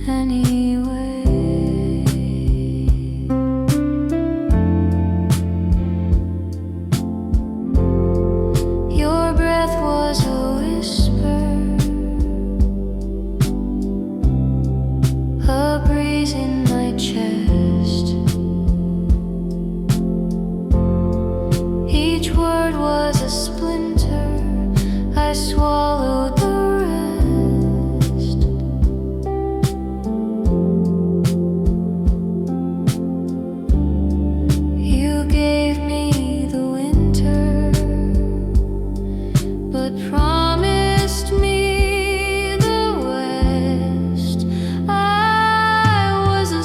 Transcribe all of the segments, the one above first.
anyway. Your breath was a whisper, a breeze in my chest. Each word was a splinter, I swallowed the rest. You gave me the winter, but promised me the west. I was a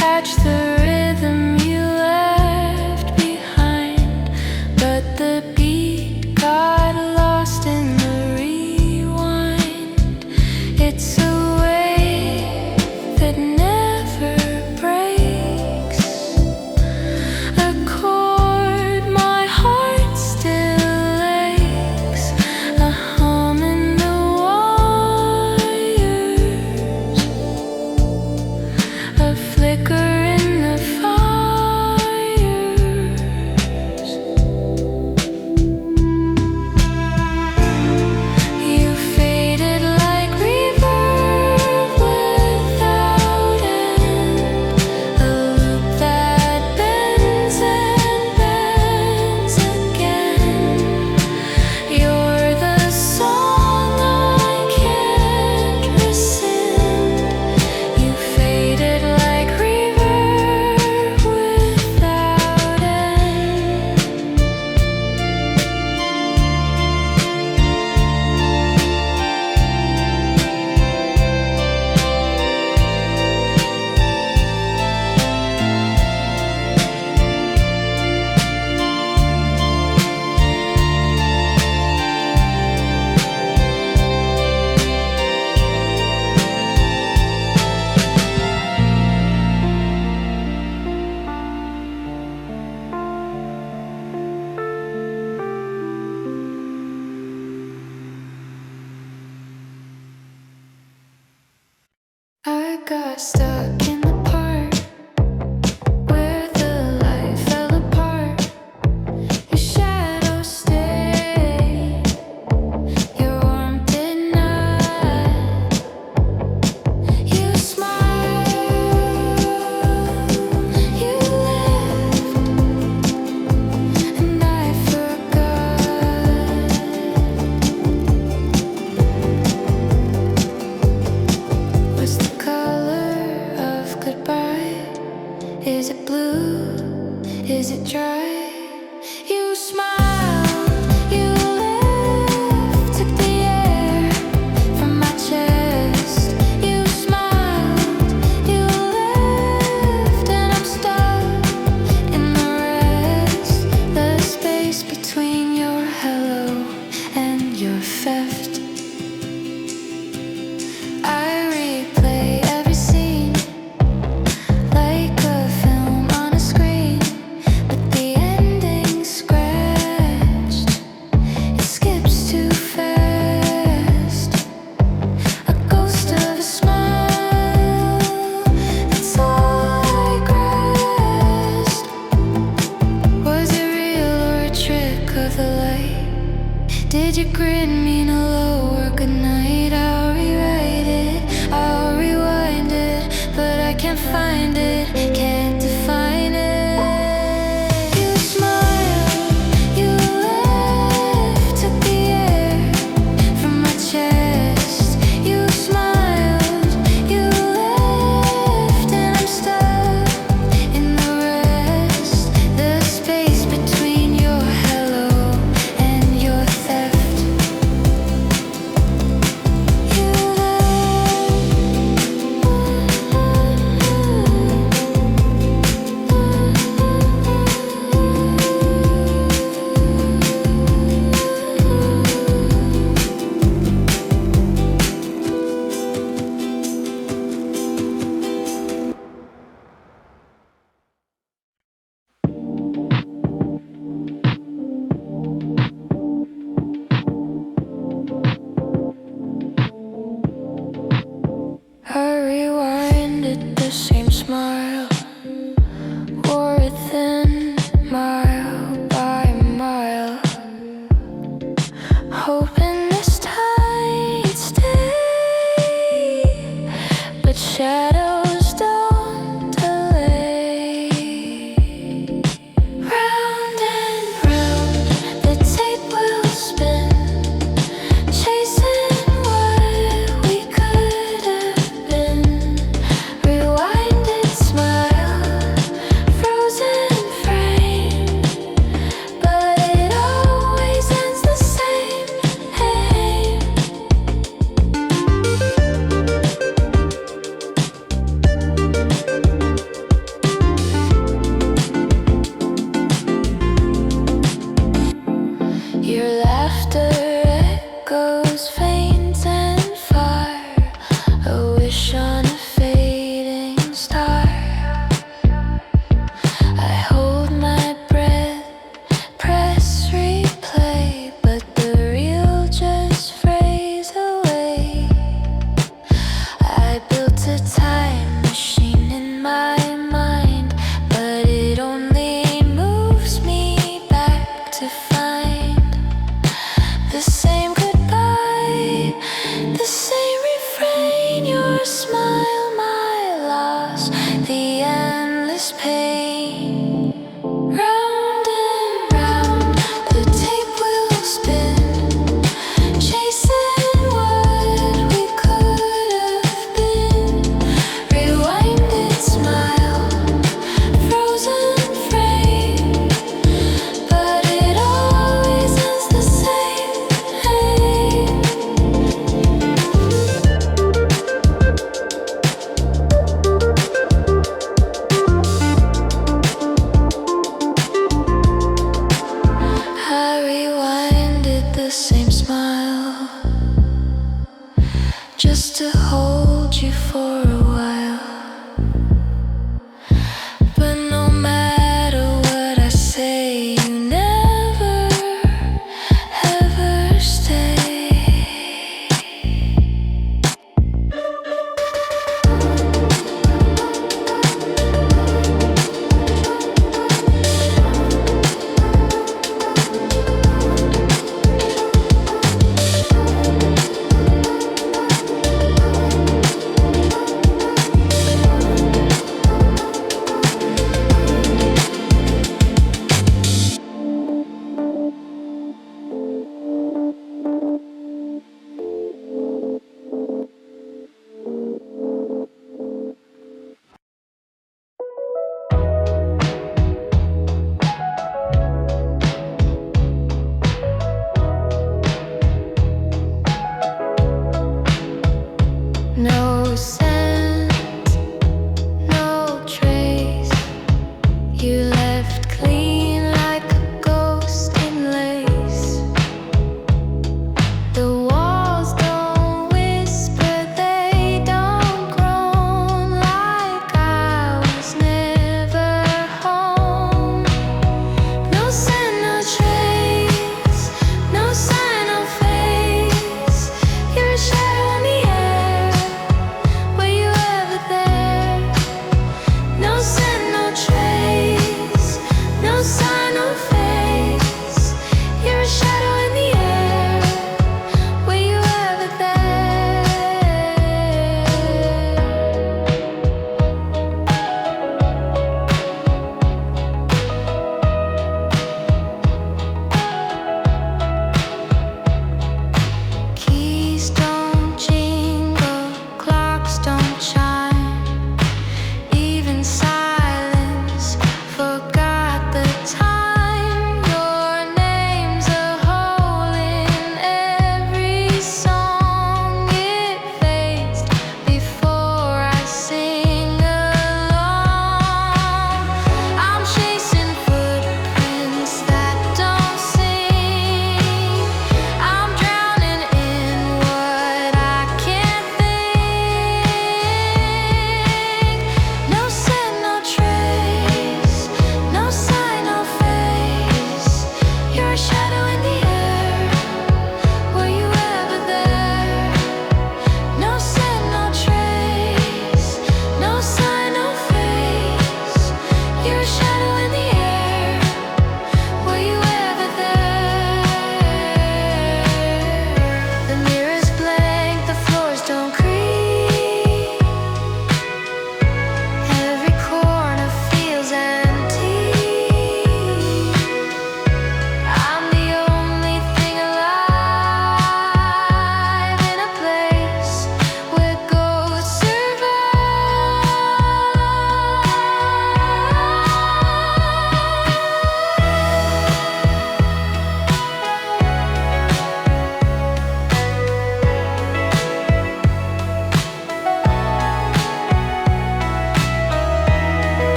catch the rhythm you left behind, but the beat got lost in the rewind. It's a wave that never breaks, a chord my heart still aches, a hum in the wires, a flicker in the fires. You faded like reverb without end, a loop that bends and bends again. You're the song I can't rescind. You faded like reverb without end. I got stuck in the part where the light fell apart. Your shadow stayed, your warmth did not. You smiled, you left, and I forgot. What's the color of goodbye? Is it blue? Is it dry? You smiled, you left, took the air from my chest. You smiled, you left, and I'm stuck in the rest, the space between your hello and your theft. I replay every scene like a film on a screen, but the ending's scratched. It skips too fast. A ghost of a smile, that's all I grasped. Was it real or a trick of the light? Did your grin mean hello or goodnight? I'll rewrite it, I'll rewind it, but I can't find it, can't define it. You smiled, you left, took the air from my chest. You smiled, you left, and I'm stuck in the rest, the space between your hello and your theft. You left,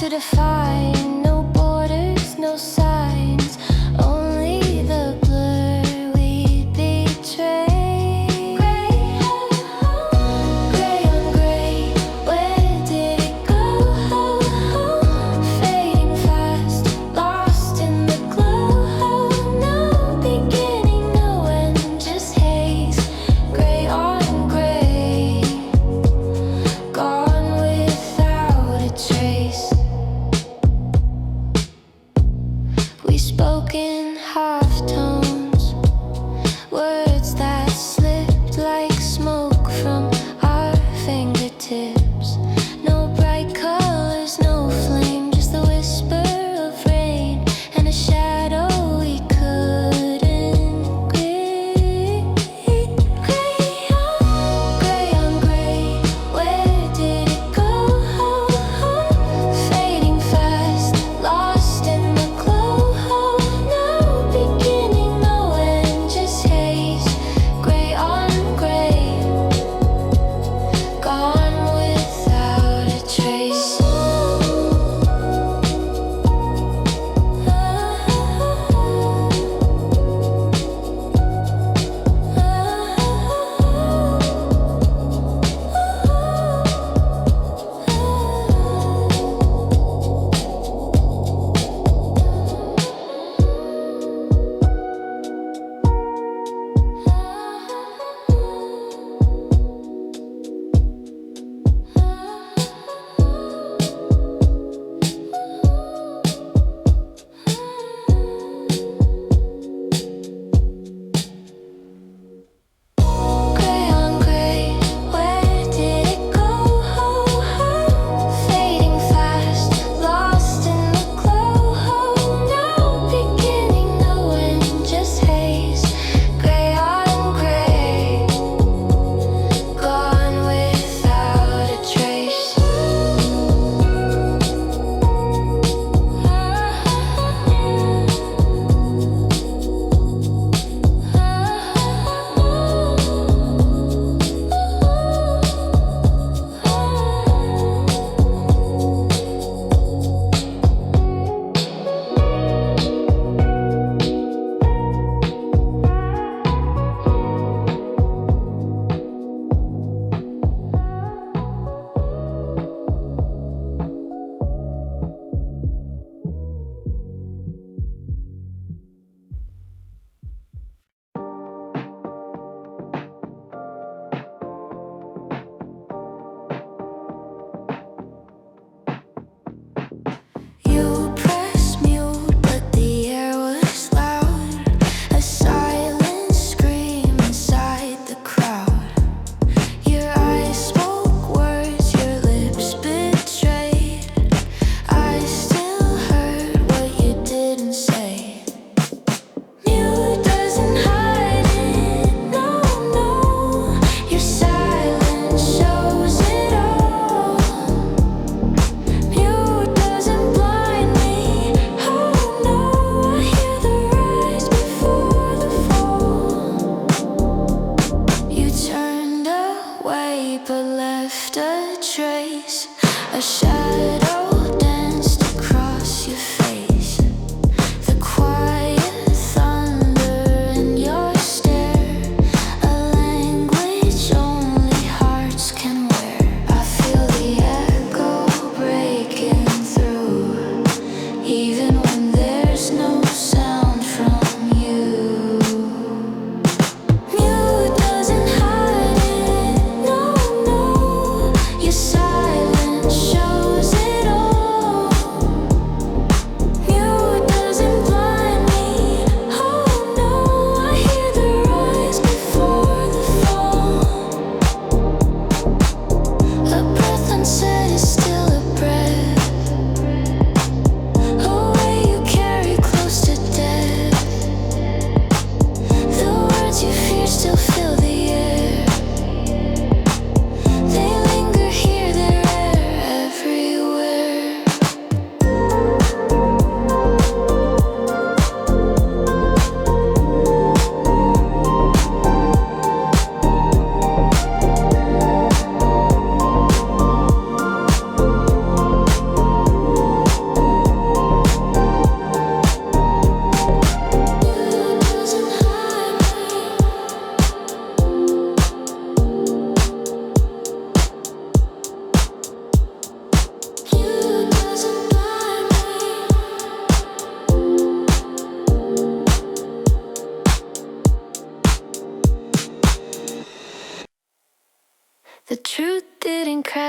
to define. No borders, no signs, only the blur we betray. Gray on gray, where did it go? Fading fast, lost in the glow. No beginning, no end, just haze. Gray on gray, gone without a trace.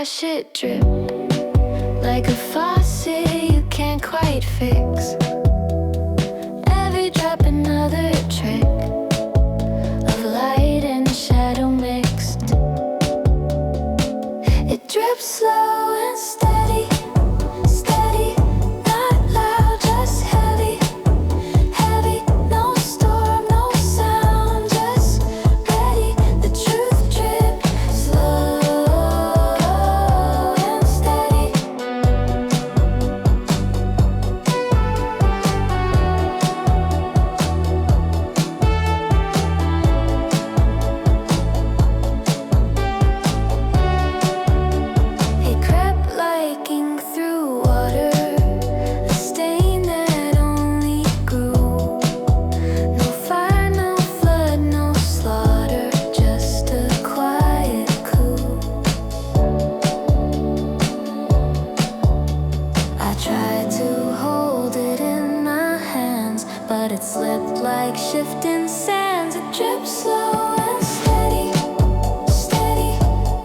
wash it drip like a faucet you can't quite fix. Every drop another trick of light and shadow mixed. It drips slow and steady, steady, not loud, just heavy, heavy. No storm, no sound, just ready. The truth drip slow and steady. It crept like ink through water, a stain that only grew. No fire, no flood, no slaughter, just a quiet coup. I tried to hold it in my hands, but it slipped like shifting sands. It drips slow and steady, steady,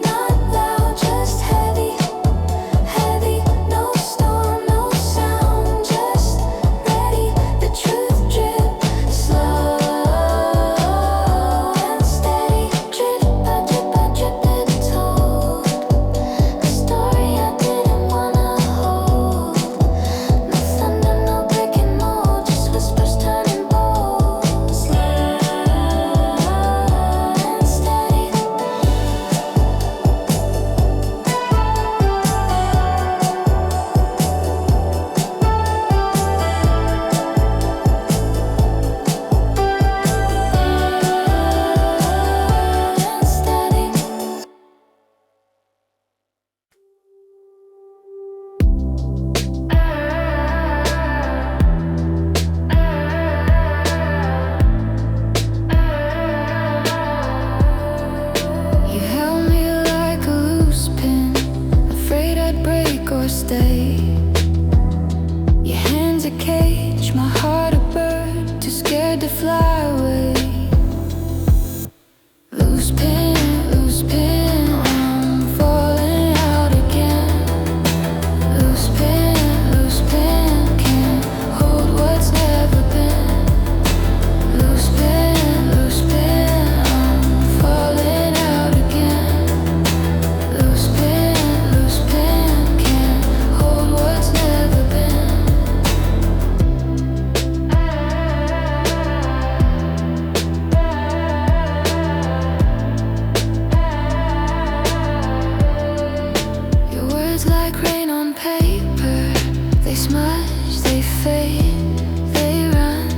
not loud, just heavy, heavy. No storm, no sound, just ready. The truth drip slow and steady. Drip by drip it told a story I didn't wanna hold. No thunder, no brick and mold, just whispers turning bold. Slow and steady. And steady. You held me like a loose pin, afraid I'd break or stay. Your hands a cage, my heart a bird, too scared to fly away. Loose pin, I'm falling out again. Loose pin, can't hold what's never been. Loose pin, I'm falling out again. Loose pin, can't hold what's never been. Your words like rain on paper, they smudge, they fade, they run.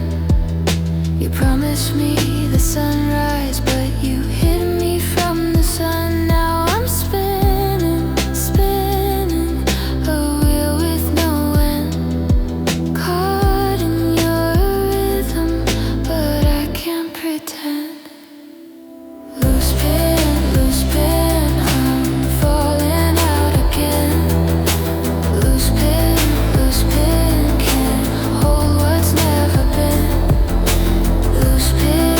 You promised me the sunrise, but you hid me from the sun. Now I'm spinning, spinning, a wheel with no end. Caught in your rhythm, but I can't pretend. Loose pin, I'm falling out again. Loose pin, can't hold what's never been. Loose pin,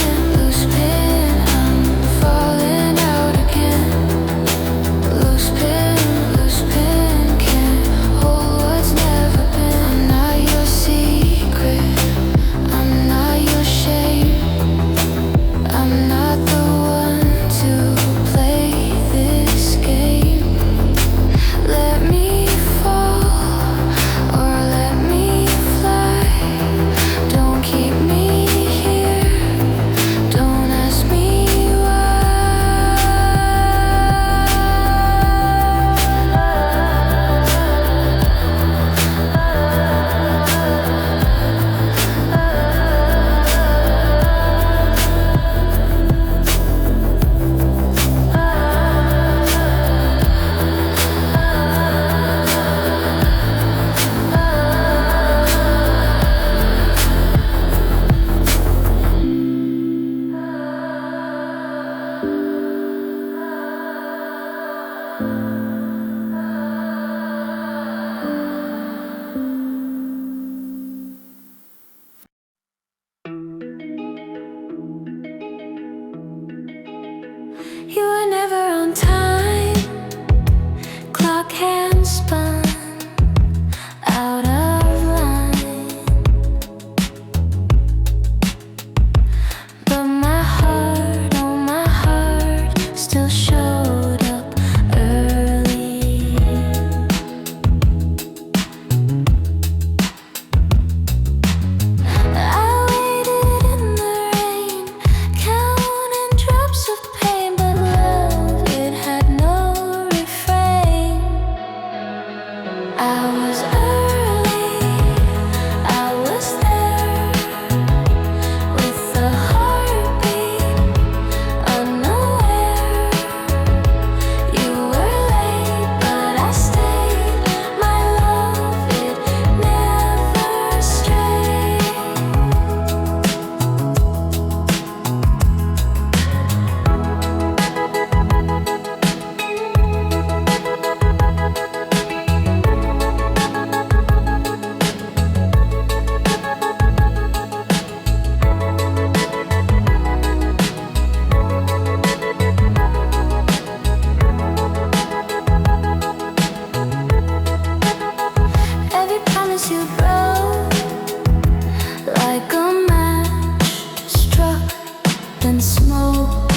promise you broke like a match struck in smoke.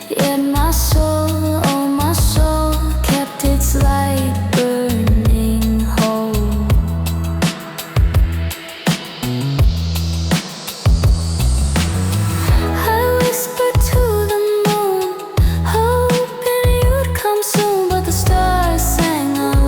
Yet my soul, oh my soul, kept its light burning whole. I whispered to the moon, hoping you'd come soon, but the stars sang along.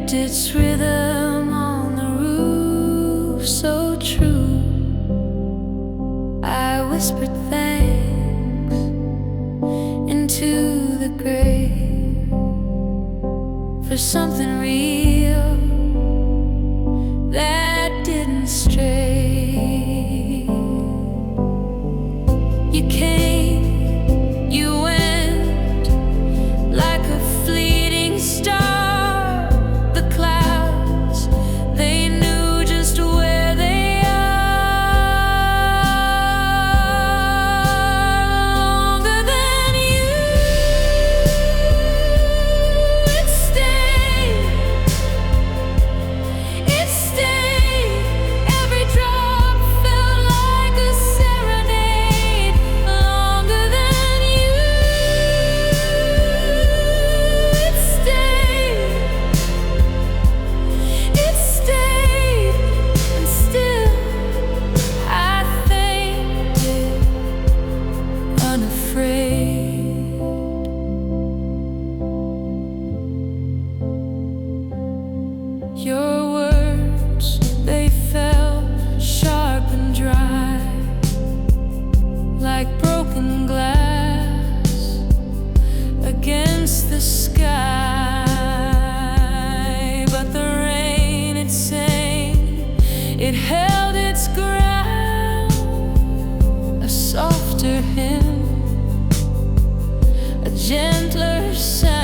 shaped its rhythm on the roof, so true. I whispered thanks into the grave for something real that didn't stray. You came, you went like a fleeting star. The clouds, they knew just where they are. Longer than you, it stayed. It stayed. Every drop felt like a serenade. Longer than you, it stayed. It stayed. And still I thanked it, unafraid. Your words, they fell sharp and dry, like broken glass against the sky. But the rain, it sang, it held its ground, a softer hymn, a gentler sound.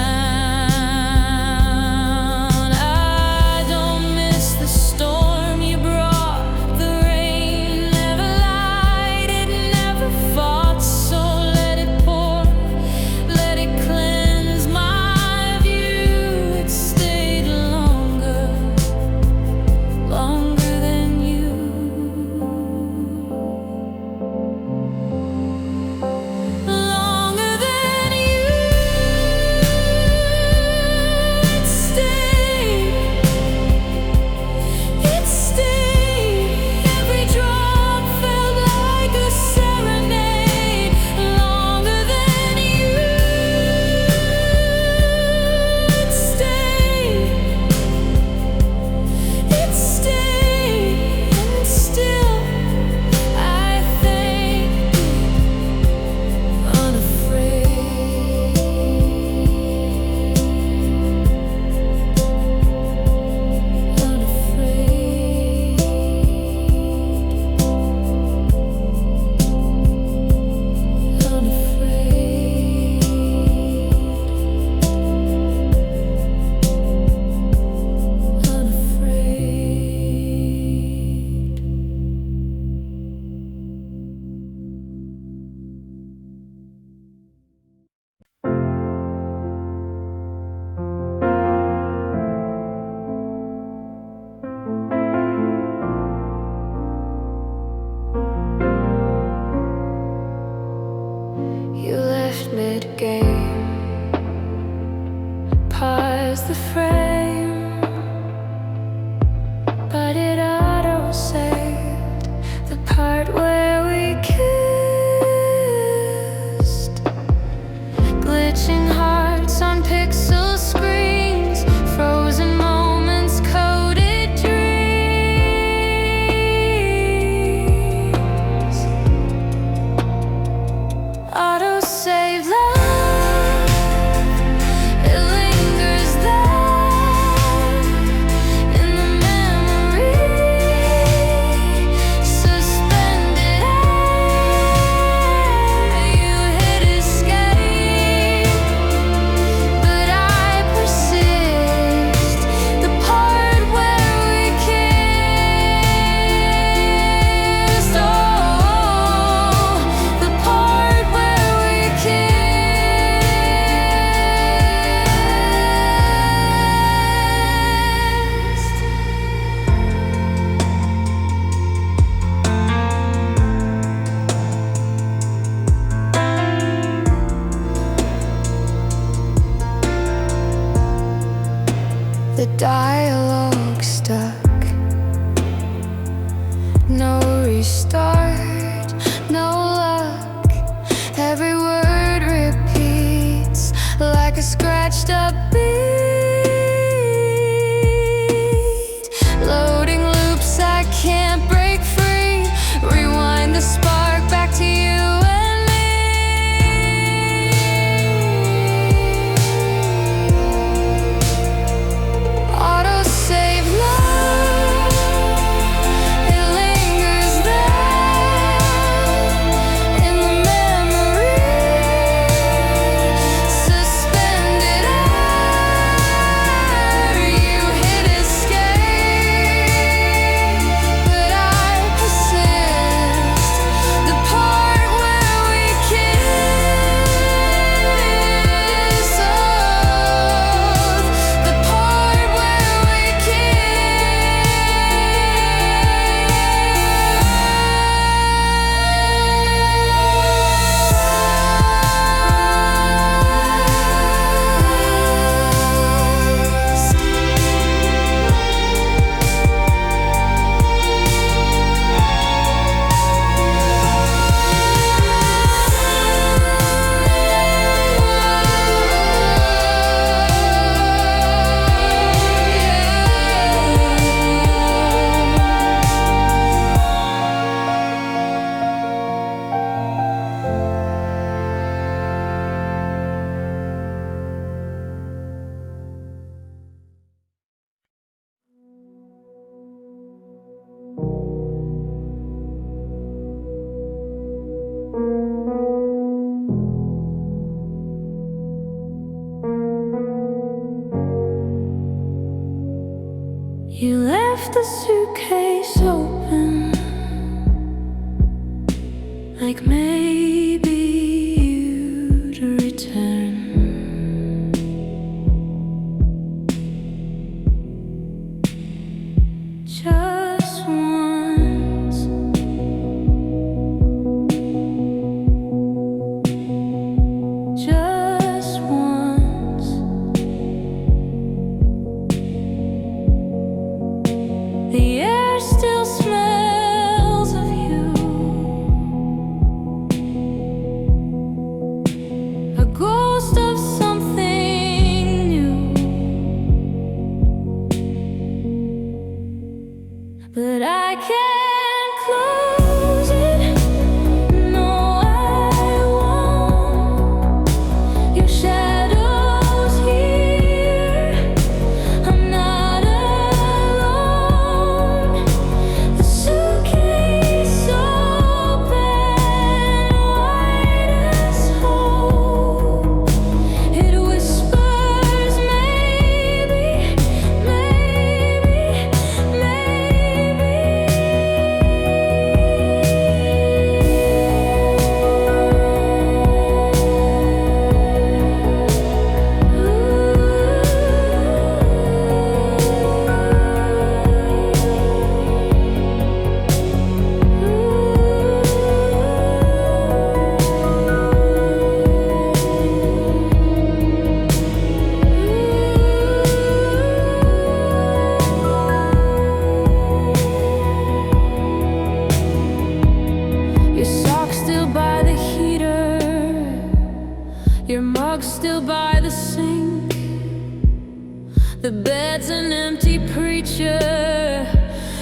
I don't miss the storm you brought. The rain never lied, it never fought. So let it pour, let it cleanse my view. It stayed longer, longer than you. Longer than you, it stayed. It stayed. Every drop felt like a serenade. Longer than you, it stayed. It stayed. And still I thank you, unafraid. You left mid-game, paused the frame, but it auto-saved the part where we kissed. Glitching hearts on pixel screens, frozen moments, coded dreams. Auto-save love, it lingers there in the memory, suspended air. You hit escape, but I persist. The part where we kissed, oh, the part where we kissed. The dialogue stuck, no restart, no luck. Every word repeats like a scratched up beat. You left the suitcase open, like maybe you'd return. Just once, just once. The air still smells of you, a ghost of something new. But I can't close it. No, I won't. Your shadow's here. I'm not alone. The suitcase open, wide as hope. It whispers maybe, maybe, maybe. Your socks still by the heater, your mug still by the sink. The bed's an empty preacher,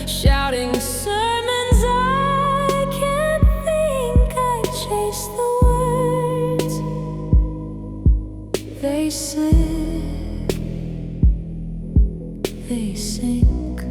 shouting sermons I can't think. I chase the words, they slip, they sink.